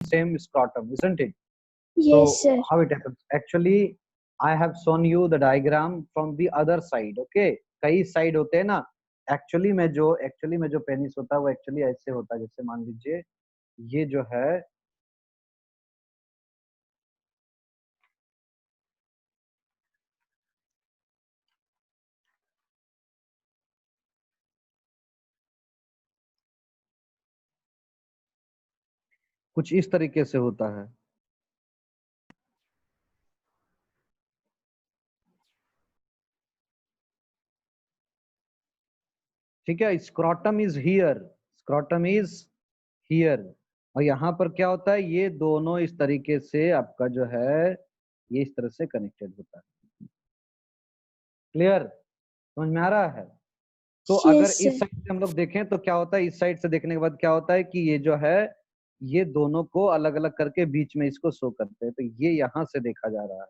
same scrotum, isn't it? Yes, So sir. how it happens? Actually, I have shown you the diagram from the other side. Okay, कई side होते हैं ना. Actually में जो penis होता है वो एक्चुअली ऐसे होता है. जैसे मान लीजिए ये जो है कुछ इस तरीके से होता है. ठीक है. Scrotum is here. और यहाँ पर क्या होता है, ये दोनों इस तरीके से आपका जो है ये इस तरह से कनेक्टेड होता है. क्लियर? समझ में आ रहा है? तो अगर Yes, इस sir. साइड से हम लोग देखें तो क्या होता है, इस साइड से देखने के बाद क्या होता है कि ये जो है ये दोनों को अलग अलग करके बीच में इसको शो करते हैं. तो ये यहाँ से देखा जा रहा है.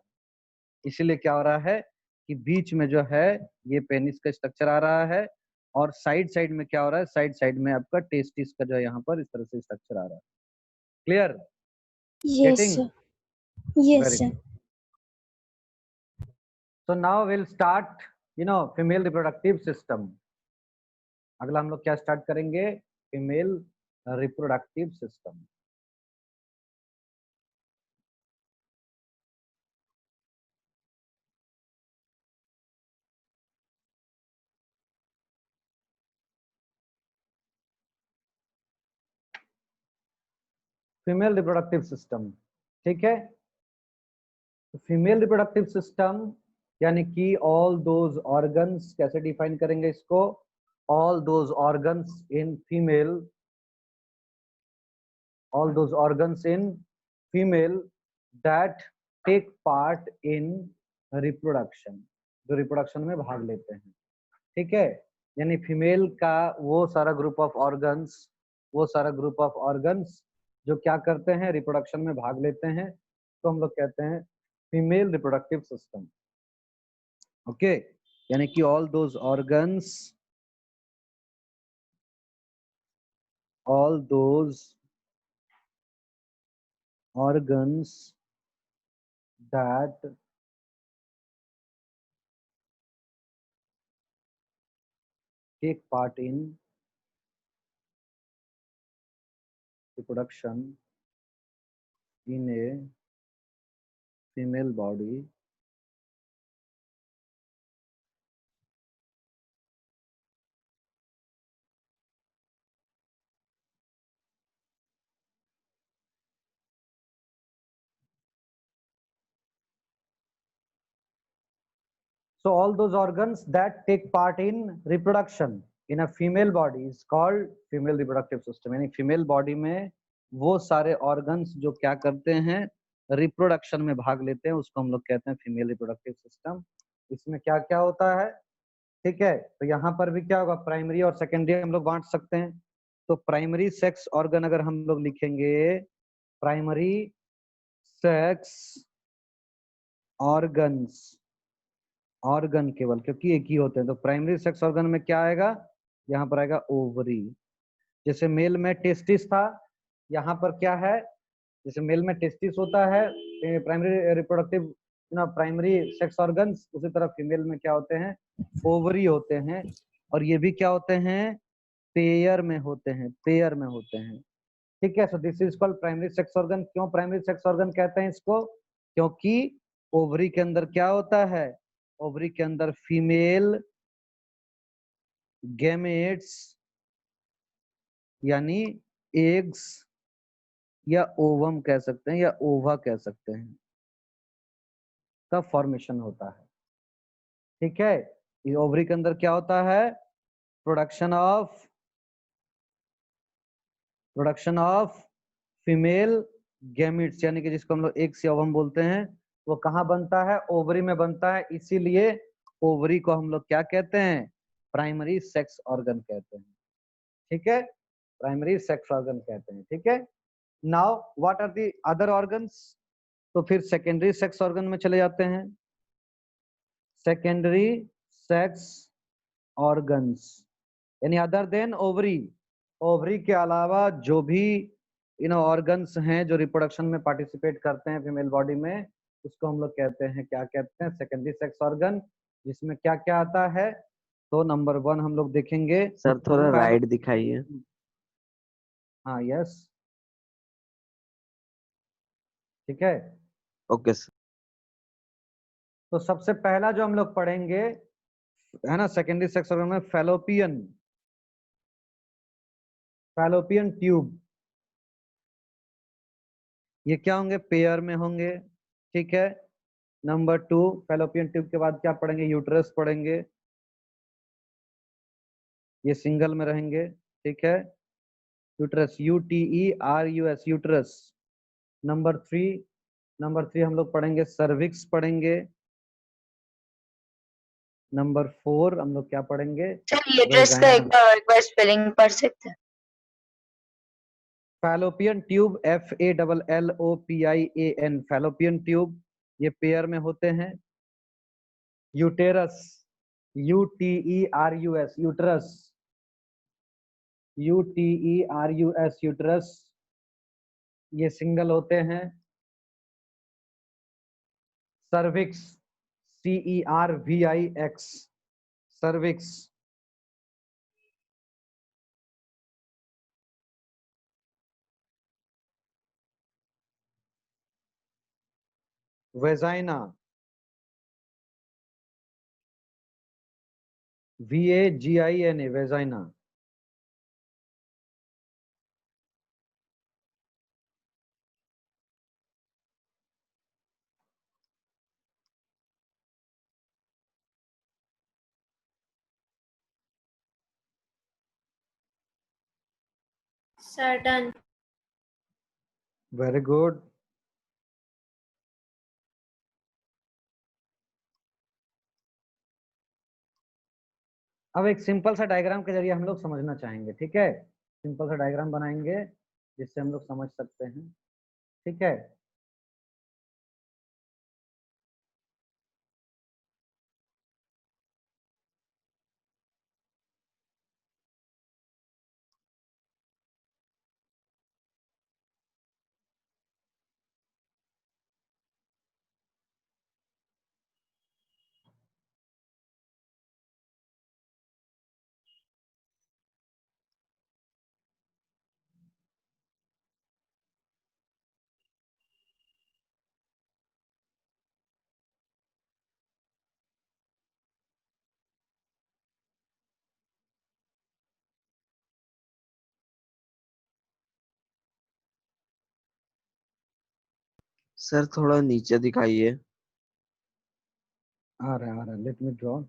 इसीलिए क्या हो रहा है कि बीच में जो है ये पेनिस का स्ट्रक्चर आ रहा है और साइड साइड में क्या हो रहा है, साइड साइड में आपका टेस्टिस का जो है यहाँ पर इस तरह से स्ट्रक्चर आ रहा है. Clear? Yes, getting? sir. Yes, very sir. Good. So now we'll start, female reproductive system. अगला हम लोग क्या स्टार्ट करेंगे? Female reproductive system. Female reproductive system. ठीक है. फीमेल रिप्रोडक्टिव सिस्टम यानी कि ऑल दोज ऑर्गन्स. कैसे डिफाइन करेंगे इसको? All those organs in female, all those organs in female that take part in reproduction, जो रिप्रोडक्शन में भाग लेते हैं. ठीक है. यानी फीमेल का वो सारा ग्रुप ऑफ ऑर्गन्स जो क्या करते हैं, रिप्रोडक्शन में भाग लेते हैं, तो हम लोग कहते हैं फीमेल रिप्रोडक्टिव सिस्टम. ओके. यानी कि all those organs that take part in reproduction in a female body So all those organs that take part in reproduction in a female body is called female reproductive system. यानी female body में वो सारे organs जो क्या करते हैं, reproduction में भाग लेते हैं, उसको हम लोग कहते हैं फीमेल रिप्रोडक्टिव सिस्टम. इसमें क्या क्या होता है? ठीक है. तो यहाँ पर भी क्या होगा, प्राइमरी और सेकेंडरी हम लोग बांट सकते हैं. तो प्राइमरी सेक्स ऑर्गन अगर हम लोग लिखेंगे, प्राइमरी सेक्स ऑर्गन केवल, क्योंकि एक ही होते हैं, तो प्राइमरी सेक्स ऑर्गन में क्या आएगा, यहाँ पर आएगा ओवरी. जैसे मेल में टेस्टिस था, यहाँ पर क्या है, जैसे मेल में टेस्टिस होता है primary reproductive primary sex organs, उसी तरह फीमेल में क्या होते हैं, ओवरी होते हैं. और ये भी क्या होते हैं, पेयर में होते हैं. ठीक है. So this is called primary sex organ. क्यों प्राइमरी सेक्स ऑर्गन कहते हैं इसको? क्योंकि ओवरी के अंदर क्या होता है, ओवरी के अंदर फीमेल गैमेट्स यानी एग्स या ओवम कह सकते हैं या ओवा कह सकते हैं, का फॉर्मेशन होता है. ठीक है. ये ओवरी के अंदर क्या होता है, प्रोडक्शन ऑफ फीमेल गैमेट्स, यानी कि जिसको हम लोग एग्स या ओवम बोलते हैं, वो कहाँ बनता है, ओवरी में बनता है. इसीलिए ओवरी को हम लोग क्या कहते हैं, प्राइमरी सेक्स ऑर्गन कहते हैं. ठीक है. प्राइमरी सेक्स ऑर्गन कहते हैं. ठीक है. Now what are the other organs? तो फिर सेकेंडरी सेक्स ऑर्गन में चले जाते हैं. सेकेंडरी सेक्स ऑर्गन्स यानी अदर देन ओवरी, ओवरी के अलावा जो भी ऑर्गन्स हैं जो रिप्रोडक्शन में पार्टिसिपेट करते हैं फीमेल बॉडी में, उसको हम लोग कहते हैं, क्या कहते हैं, सेकेंडरी सेक्स ऑर्गन। जिसमें क्या क्या आता है, तो नंबर 1 हम लोग देखेंगे सर थोड़ा फैलो। राइट दिखाइए। हाँ यस, ठीक है। Okay sir. तो सबसे पहला जो हम लोग पढ़ेंगे है ना सेकेंडरी सेक्स ऑर्गन में, फैलोपियन, फैलोपियन ट्यूब। ये क्या होंगे, पेयर में होंगे, ठीक है। नंबर 2, फैलोपियन ट्यूब के बाद क्या पढ़ेंगे, यूट्रस पढ़ेंगे, ये सिंगल में रहेंगे, ठीक है। Uterus, UTERUS, uterus. नंबर 3 हम लोग पढ़ेंगे सर्विक्स पढ़ेंगे। नंबर 4 हम लोग क्या पढ़ेंगे, सर यूट्रस का वेजाइना। एक बार स्पेलिंग पढ़ सकते हैं? Fallopian tube, FALLOPIAN, fallopian tube, ये पेयर में होते हैं। Uterus, UTERUS, uterus, UTERUS, uterus, ये सिंगल होते हैं। Cervix, CERVIX, cervix. Vagina, VAGINA, vagina. Sir done. Very good. अब एक सिंपल सा डायग्राम के जरिए हम लोग समझना चाहेंगे, ठीक है। सिंपल सा डायग्राम बनाएंगे जिससे हम लोग समझ सकते हैं, ठीक है। सर थोड़ा नीचे दिखाइए। आ रहा है, let me draw.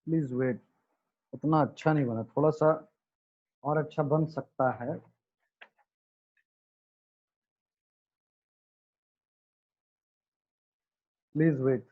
Please wait, उतना अच्छा नहीं बना, थोड़ा सा और अच्छा बन सकता है। Please wait.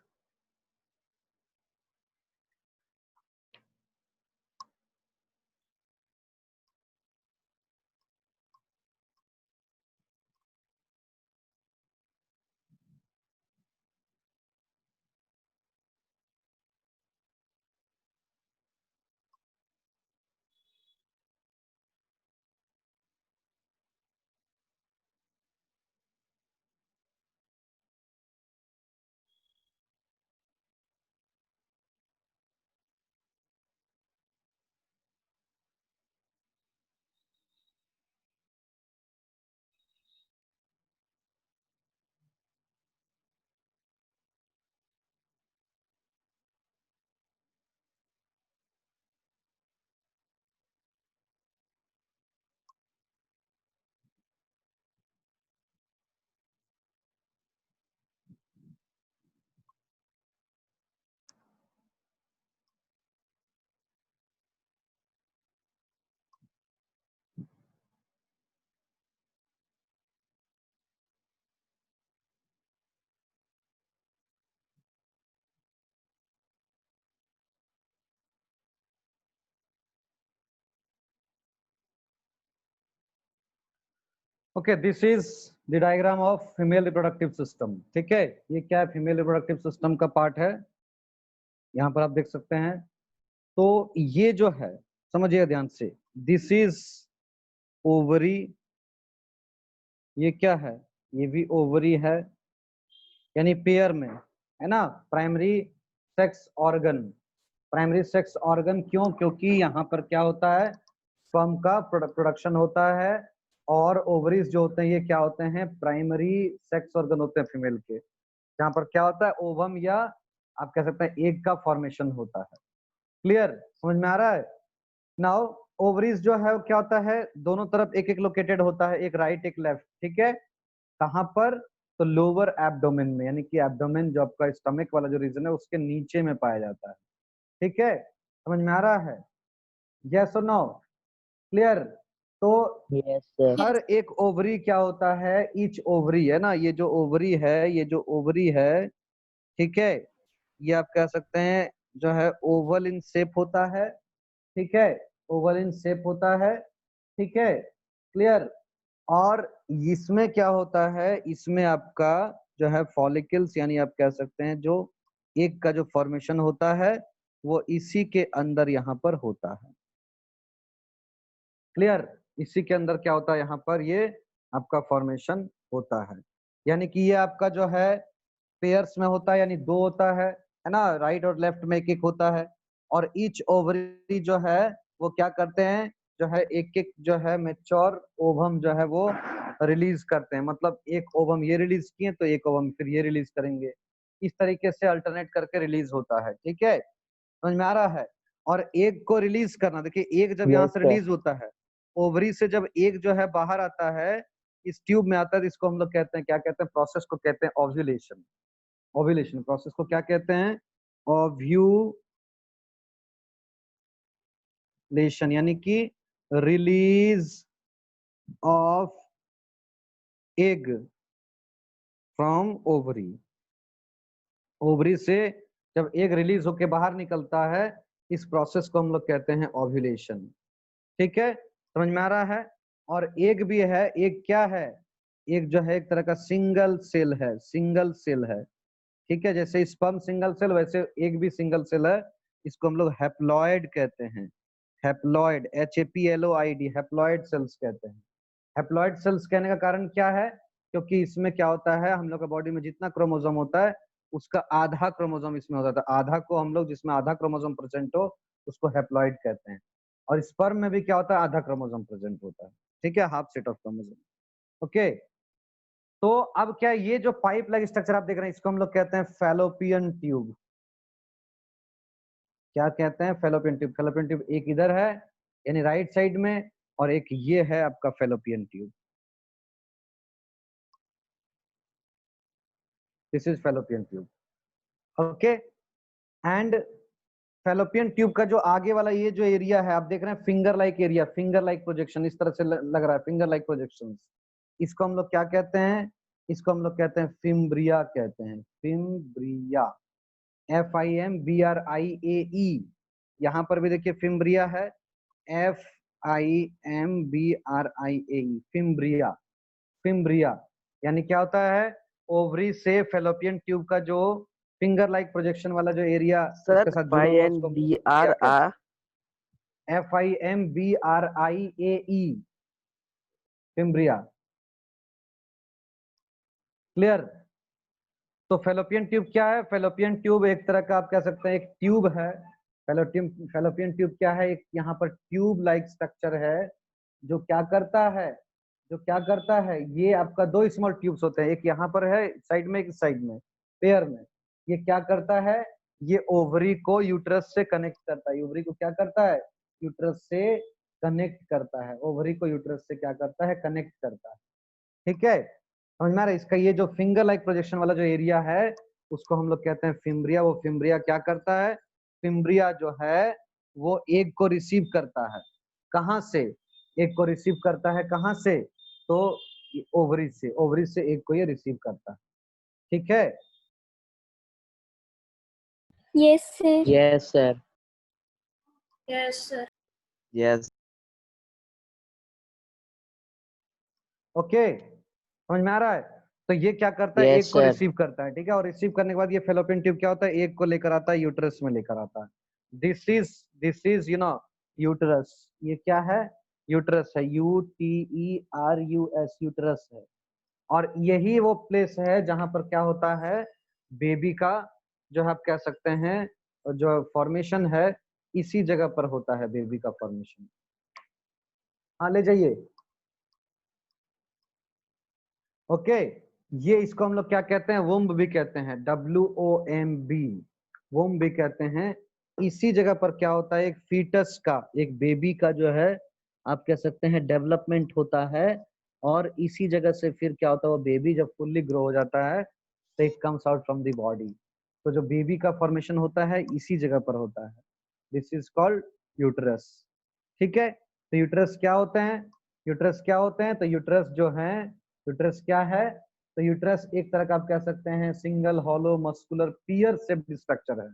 Okay, this is the diagram of female reproductive system. ठीक है, ये क्या है, फीमेल रिप्रोडक्टिव सिस्टम का पार्ट है, यहाँ पर आप देख सकते हैं। तो ये जो है, समझिए ध्यान से, दिस इज ओवरी, ये क्या है, ये भी ओवरी है, यानी पेयर में, है ना, primary sex organ. Primary sex organ क्यों, क्योंकि यहाँ पर क्या होता है, स्पर्म का प्रोडक्शन होता है, और ओवरीज जो होते हैं ये क्या होते हैं, प्राइमरी सेक्स ऑर्गन होते हैं फीमेल के, जहाँ पर क्या होता है, ओवम या आप कह सकते हैं एग का फॉर्मेशन होता है। क्लियर, समझ में आ रहा है। नाउ ओवरीज जो है वो क्या होता है, दोनों तरफ एक एक लोकेटेड होता है, एक राइट एक लेफ्ट। ठीक है, कहाँ पर, तो लोअर एब्डोमेन में, यानी कि एब्डोमेन जो आपका स्टमक वाला जो रीजन है उसके नीचे में पाया जाता है। ठीक है, समझ में आ रहा है, यस और नो, क्लियर। तो यस सर। हर एक ओवरी क्या होता है, ईच ओवरी है ना, ये जो ओवरी है, ये जो ओवरी है, ठीक है, ये आप कह सकते हैं जो है ओवल इन शेप होता है। ठीक है, ओवल इन शेप होता है। ठीक है, क्लियर। और इसमें क्या होता है, इसमें आपका जो है फॉलिकल्स, यानी आप कह सकते हैं जो एग का जो फॉर्मेशन होता है वो इसी के अंदर यहाँ पर होता है। क्लियर, इसी के अंदर क्या होता है, यहाँ पर ये आपका फॉर्मेशन होता है, यानी कि ये आपका जो है पेयर्स में होता है, यानी दो होता है ना, राइट और लेफ्ट में एक एक होता है। और ईच ओवरी जो है वो क्या करते हैं, जो है एक एक जो है मेच्योर ओवम जो है वो रिलीज करते हैं, मतलब एक ओवम ये रिलीज किए तो एक ओवम फिर ये रिलीज करेंगे, इस तरीके से अल्टरनेट करके रिलीज होता है। ठीक है, समझ में आ रहा है। और एग को रिलीज करना, देखिए एग जब यहाँ यस से सर। रिलीज होता है, ओवरी से जब एग जो है बाहर आता है, इस ट्यूब में आता है, तो इसको हम लोग कहते हैं, क्या कहते हैं, प्रोसेस को कहते हैं ओव्यूलेशन। ओव्यूलेशन प्रोसेस को क्या कहते हैं, ओव्यूलेशन, यानी कि release of egg from ovary. Ovary से जब एग रिलीज होके बाहर निकलता है, इस प्रोसेस को हम लोग कहते हैं ओव्यूलेशन। ठीक है, समझ में आ रहा है। और एग भी है, एग क्या है, एग जो है एक तरह का सिंगल सेल है, सिंगल सेल है। ठीक है, जैसे स्पर्म सिंगल सेल, वैसे एग भी सिंगल सेल है, इसको हम लोग हैप्लॉइड कहते हैं। हैप्लॉइड, HAPLOID, हैप्लॉइड सेल्स कहते हैं। हैप्लॉइड सेल्स कहने का कारण क्या है, क्योंकि इसमें क्या होता है, हम लोग का बॉडी में जितना क्रोमोसोम होता है उसका आधा क्रोमोसोम इसमें होता है, आधा को हम लोग, जिसमें आधा क्रोमोसोम प्रेजेंट हो उसको हैप्लॉइड कहते हैं। और स्पर्म में भी क्या होता है, आधा क्रोमोसोम प्रेजेंट होता है। ठीक है, half set of chromosome. Okay, तो अब क्या है, ये जो पाइप लाइक स्ट्रक्चर आप देख रहे हैं इसको हम लोग कहते हैं फैलोपियन ट्यूब। क्या कहते हैं, फैलोपियन ट्यूब। फैलोपियन ट्यूब एक इधर है, यानी राइट साइड में, और एक ये है आपका fallopian tube. This is fallopian tube. Okay, and fallopian tube का जो आगे वाला ये जो एरिया है आप देख रहे हैं, finger like area, finger like projection, इस तरह से लग रहा है, फिंगर लाइक प्रोजेक्शन, इसको हम लोग क्या कहते हैं, इसको हम लोग कहते हैं फिम्ब्रिया कहते हैं, फिम्ब्रिया, FIMBRIAE। यहाँ पर भी देखिए फिम्ब्रिया है, FIMBRIAE, फिम्ब्रिया। फिम्ब्रिया यानी क्या होता है, ओवरी से फैलोपियन ट्यूब का जो फिंगर लाइक प्रोजेक्शन वाला जो एरिया सर उसके साथ जुड़ा फाई हुआ एन उसको बी फिम्ब्रिया आर कहते आ हैं। FIMBRIAE, fimbria. क्लियर। तो फैलोपियन ट्यूब क्या है, फैलोपियन ट्यूब एक तरह का आप कह सकते हैं एक ट्यूब है। फैलोपियन ट्यूब क्या है, एक यहाँ पर ट्यूब लाइक स्ट्रक्चर है, जो क्या करता है, जो क्या करता है, ये आपका दो स्मॉल ट्यूब्स होते हैं, एक यहाँ पर है साइड में, एक साइड में, पेयर में। ये क्या करता है, ये ओवरी को यूट्रस से कनेक्ट करता है, ओवरी को क्या करता है, यूट्रस से कनेक्ट करता है, ओवरी को यूट्रस से क्या करता है, कनेक्ट करता है। ठीक है, समझ में आ रहा है। इसका ये जो फिंगर लाइक प्रोजेक्शन वाला जो एरिया है उसको हम लोग कहते हैं फिम्ब्रिया। वो फिम्ब्रिया क्या करता है, फिम्ब्रिया जो है वो एग को रिसीव करता है, कहाँ से, एग को रिसीव करता है कहाँ से, तो ओवरी से, ओवरी से एग को ये रिसीव करता है। ठीक है, Yes, sir. Yes sir. Yes, sir. Yes okay, समझ में आ रहा है? तो ये क्या करता है, यस एक को सर। रिसीव करता है, ठीक है, और रिसीव करने के बाद ये फेलोपियन ट्यूब क्या होता है, एक को लेकर आता है, यूट्रस में लेकर आता है। This is uterus. ये क्या है, यूट्रस है, UTERUS, यूट्रस है। और यही वो प्लेस है जहां पर क्या होता है, बेबी का जो आप कह सकते हैं जो फॉर्मेशन है, इसी जगह पर होता है बेबी का फॉर्मेशन। हाँ ले जाइए। ओके, ये इसको हम लोग क्या कहते हैं, वोम्ब भी कहते हैं, WOMB, वोम्ब भी कहते हैं। इसी जगह पर क्या होता है, एक फीटस का, एक बेबी का जो है आप कह सकते हैं डेवलपमेंट होता है। और इसी जगह से फिर क्या होता है, वो बेबी जब फुल्ली ग्रो हो जाता है तो it comes out from the body. तो जो बेबी का फॉर्मेशन होता है इसी जगह पर होता है। This is called uterus. ठीक है, तो यूट्रस क्या होते हैं, यूट्रस क्या होते हैं, तो यूट्रस जो है, यूट्रस क्या है, तो यूट्रस एक तरह का आप कह सकते हैं single hollow muscular pear shaped structure है।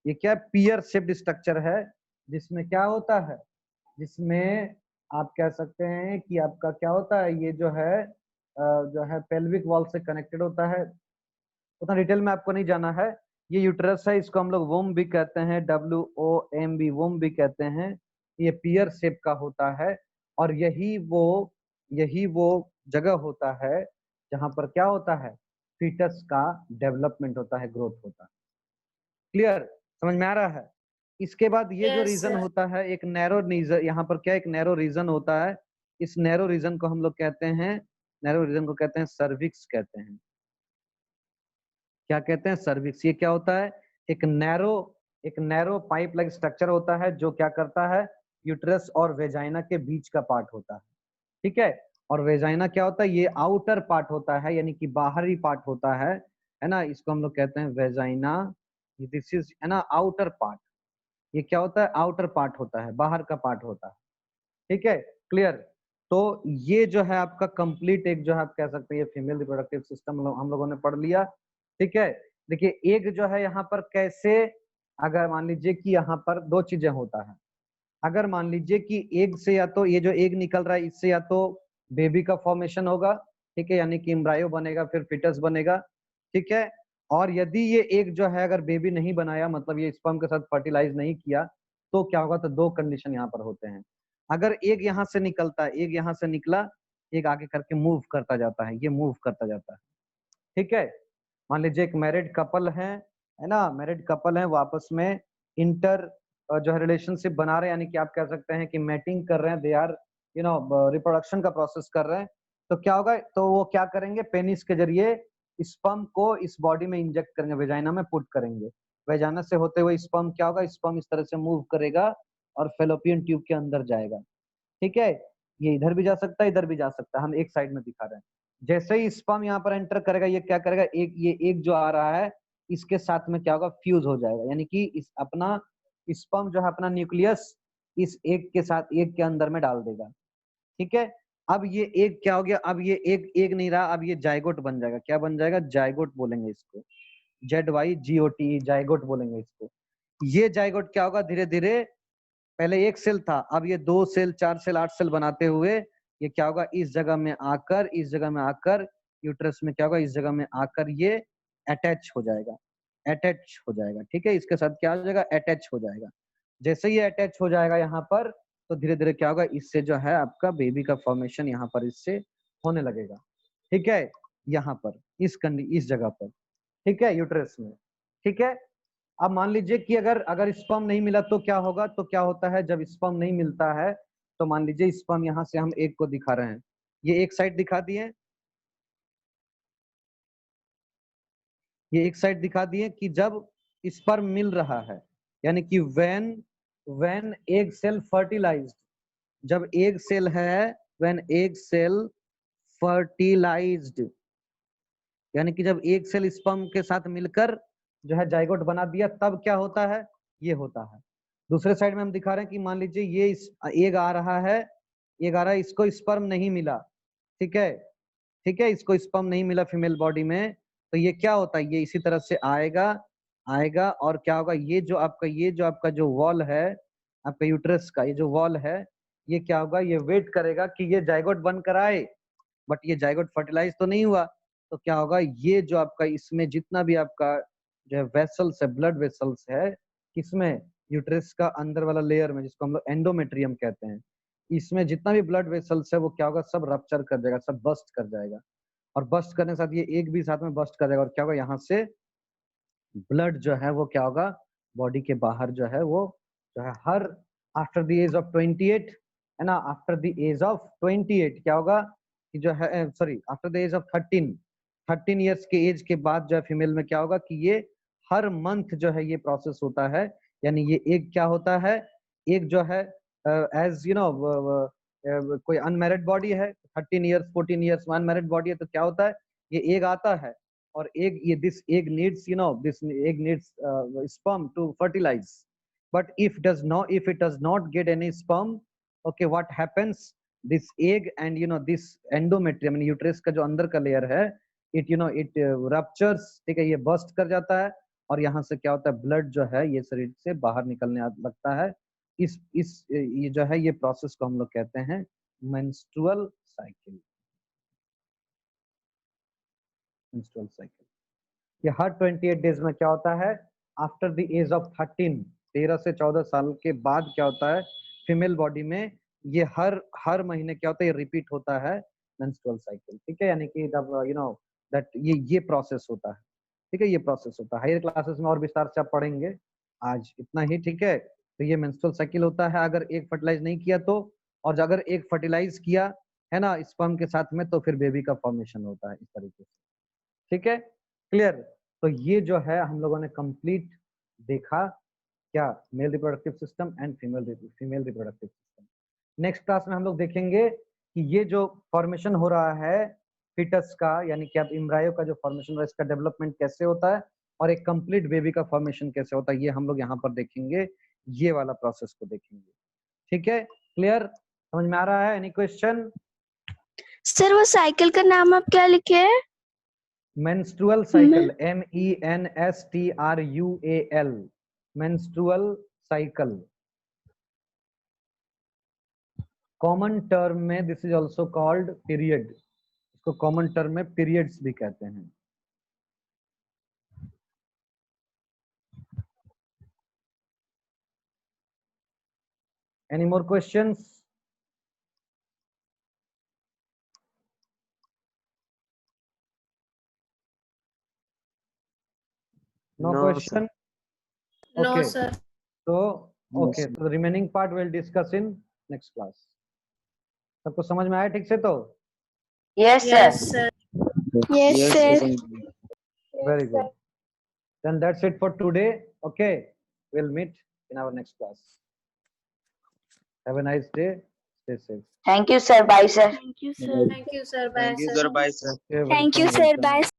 ये क्या पियर शेप्ड स्ट्रक्चर है, जिसमें क्या होता है, जिसमें आप कह सकते हैं कि आपका क्या होता है, ये जो है पेल्विक वॉल से कनेक्टेड होता है। उतना डिटेल में आपको नहीं जाना है। ये यूट्रस है, इसको हम लोग वोम भी कहते हैं, WOMB, वोम भी कहते हैं। ये पियर शेप का होता है और यही वो जगह होता है जहां पर क्या होता है, फीटस का डेवलपमेंट होता है, ग्रोथ होता है। क्लियर, समझ में आ रहा है? इसके बाद ये जो Yes, रीजन sir. होता है, एक नैरो रीजन, यहाँ पर क्या एक नैरो रीजन होता है। इस नैरो रीजन को हम लोग कहते हैं, नैरो रीजन को कहते हैं सर्विक्स कहते हैं। क्या कहते हैं, सर्विक्स। ये क्या होता है, एक नैरो पाइप लाइक स्ट्रक्चर होता है जो क्या करता है, यूट्रस और वेजाइना के बीच का पार्ट होता है। ठीक है, और वेजाइना क्या होता है, ये आउटर पार्ट होता है, यानी कि बाहरी पार्ट होता है ना, इसको हम लोग कहते हैं वेजाइना। दिस इज है ना आउटर पार्ट। ये क्या होता है, आउटर पार्ट होता है, बाहर का पार्ट होता है। ठीक है, क्लियर। तो ये जो है आपका कंप्लीट एक जो है आप कह सकते हैं ये फीमेल रिप्रोडक्टिव सिस्टम हम लोगों ने पढ़ लिया। ठीक है, देखिए एग जो है यहाँ पर कैसे, अगर मान लीजिए कि यहाँ पर दो चीजें होता है। अगर मान लीजिए कि एग से या तो ये जो एग निकल रहा है इससे या तो बेबी का फॉर्मेशन होगा, ठीक है, यानी कि एम्ब्रायो बनेगा, फिर फिटस बनेगा। ठीक है, और यदि ये एग जो है अगर बेबी नहीं बनाया, मतलब ये स्पर्म के साथ फर्टिलाइज नहीं किया, तो क्या होगा, तो दो कंडीशन यहाँ पर होते हैं। अगर एग यहाँ से निकलता है, एग यहाँ से निकला, एग आगे करके मूव करता जाता है, ये मूव करता जाता है। ठीक है, मान लीजिए एक मैरिड कपल है ना, मैरिड कपल है, वो आपस में इंटर जो है रिलेशनशिप बना रहे हैं, यानी कि आप कह सकते हैं कि मैटिंग कर रहे हैं, दे आर रिप्रोडक्शन का प्रोसेस कर रहे हैं। तो क्या होगा, तो वो क्या करेंगे, पेनिस के जरिए स्पर्म को इस बॉडी में इंजेक्ट करेंगे, वेजाइना में पुट करेंगे। वेजाइना से होते हुए स्पर्म क्या होगा, स्पर्म इस तरह से मूव करेगा और फेलोपियन ट्यूब के अंदर जाएगा। ठीक है, ये इधर भी जा सकता है, इधर भी जा सकता है, हम एक साइड में दिखा रहे हैं। जैसे ही स्पर्म यहाँ पर एंटर करेगा, ये क्या करेगा, एक जो आ रहा है इसके साथ में क्या होगा, फ्यूज हो जाएगा, यानी कि इस अपना स्पर्म जो है अपना न्यूक्लियस इस एग के साथ, एग के अंदर में डाल देगा। ठीक है, अब ये एग क्या हो गया, अब ये एग नहीं रहा, अब ये जाइगोट बन जाएगा। क्या बन जाएगा, जाइगोट बोलेंगे इसको, ZYGOT, जाइगोट बोलेंगे इसको। ये जाइगोट क्या होगा, धीरे धीरे पहले एक सेल था, अब ये 2 सेल 4 सेल 8 सेल बनाते हुए ये क्या होगा, इस जगह में आकर यूट्रस में क्या होगा, इस जगह में आकर ये अटैच हो जाएगा, अटैच हो जाएगा। ठीक है, इसके साथ क्या हो जाएगा, अटैच हो जाएगा। जैसे ये अटैच हो जाएगा यहाँ पर, तो धीरे धीरे क्या होगा, इससे जो है आपका बेबी का फॉर्मेशन यहाँ पर इससे होने लगेगा। ठीक है, यहाँ पर इस जगह पर, ठीक है, यूट्रस में। ठीक है, अब मान लीजिए कि अगर अगर स्पर्म नहीं मिला तो क्या होगा, तो क्या होता है जब स्पर्म नहीं मिलता है, तो मान लीजिए स्पर्म यहाँ से हम एक को दिखा रहे हैं, ये एक साइड दिखा दिए, ये एक साइड दिखा दिए कि जब स्पर्म मिल रहा है, यानी कि when when egg cell fertilised, जब एग सेल है, व्हेन एग सेल फर्टिलाइज्ड, यानी कि जब एग सेल स्पर्म के साथ मिलकर जो है जाइगोट बना दिया, तब क्या होता है, ये होता है। दूसरे साइड में हम दिखा रहे हैं कि मान लीजिए ये एग आ रहा है, एग आ रहा है, इसको स्पर्म नहीं मिला। ठीक है, ठीक है, इसको स्पर्म नहीं मिला फीमेल बॉडी में, तो ये क्या होता है, ये इसी तरह से आएगा आएगा और क्या होगा, ये जो आपका जो वॉल है, आपका यूट्रस का ये जो वॉल है, ये क्या होगा, ये वेट करेगा कि ये जाइगोट बनकर आए, बट ये जाइगोट फर्टिलाइज तो नहीं हुआ, तो क्या होगा, ये जो आपका इसमें जितना भी आपका जो है वेसल्स है, ब्लड वेसल्स है, किसमें, यूट्रस का अंदर वाला लेयर में, जिसको हम लोग एंडोमेट्रियम कहते हैं, इसमें जितना भी ब्लड वेसल्स है वो क्या होगा, सब रप्चर कर जाएगा, सब बस्ट कर जाएगा, और बस्ट करने के साथ ये एक भी साथ में बस्ट कर जाएगा, और क्या होगा, यहाँ से ब्लड जो है वो क्या होगा, बॉडी के बाहर जो है वो जो है हर आफ्टर द एज ऑफ 28 है ना, आफ्टर द एज ऑफ 28 क्या होगा कि जो है, sorry, after the age of 13 years के एज के बाद जो है फीमेल में क्या होगा कि ये हर मंथ जो है ये प्रोसेस होता है, यानी ये एक क्या होता है, एक जो है एज यू नो कोई अनमैरिड बॉडी है, 13 ईयर्स 14 ईयर्स अनमैरिड बॉडी है, तो क्या होता है, ये एग आता है, और एग, ये this egg needs, you know, this egg needs sperm to fertilize, but if it does not get any sperm, okay, what happens, this egg and you know this endometrium, uterus का जो अंदर का layer है, it you know it ruptures, ठीक है, ये bast कर जाता है, और यहाँ से क्या होता है, ब्लड जो है ये शरीर से बाहर निकलने लगता है, इस ये जो है ये प्रोसेस को हम लोग कहते हैं मेंस्ट्रुअल साइकिल। मेंस्ट्रुअल साइकिल ये हर 28 डेज में क्या होता है, आफ्टर द एज ऑफ 13 से 14 साल के बाद क्या होता है, फीमेल बॉडी में ये हर महीने क्या होता है, ये रिपीट होता है मेंस्ट्रुअल साइकिल, ठीक है, यानी कि जब यू नो दैट ये प्रोसेस होता है, ठीक है, ये प्रोसेस होता है। हायर क्लासेस में और विस्तार से आप पढ़ेंगे, आज इतना ही, ठीक है। तो ये मेंस्ट्रुअल साइकिल होता है, अगर एक फर्टिलाइज नहीं किया तो, और अगर एक फर्टिलाइज किया है ना स्पर्म के साथ में, तो फिर बेबी का फॉर्मेशन होता है इस तरीके से, ठीक है, क्लियर। तो ये जो है हम लोगों ने कंप्लीट देखा क्या, male reproductive system and female reproductive system. Next class में हम लोग देखेंगे कि ये जो फॉर्मेशन हो रहा है फिटस का, यानी कि आप एम्ब्रायो का जो फॉर्मेशन हो रहा है, इसका डेवलपमेंट कैसे होता है, और एक कंप्लीट बेबी का फॉर्मेशन कैसे होता है, ये हम लोग यहाँ पर देखेंगे, ये वाला प्रोसेस को देखेंगे, ठीक है, क्लियर, समझ में आ रहा है, एनी क्वेश्चन? सर वो साइकिल का नाम आप क्या लिखे हैं? Menstrual cycle, MENSTRUAL, menstrual cycle. Common term में this is also called period, इसको कॉमन टर्म में पीरियड्स भी कहते हैं। Any more questions? No No, question? No, Okay. sir. So, okay, Yes. so the remaining part we'll discuss in next class. सबको समझ में आया ठीक से? तो Yes, sir. Yes, sir. very good. Then that's it for today. Okay, we'll meet in our next class. Have a nice day. Stay safe. Thank you, sir. Bye, sir. Thank you, sir. Thank you, sir. Bye, Thank you, sir. sir. Bye, sir. Okay, Thank you, welcome, sir. welcome. Bye.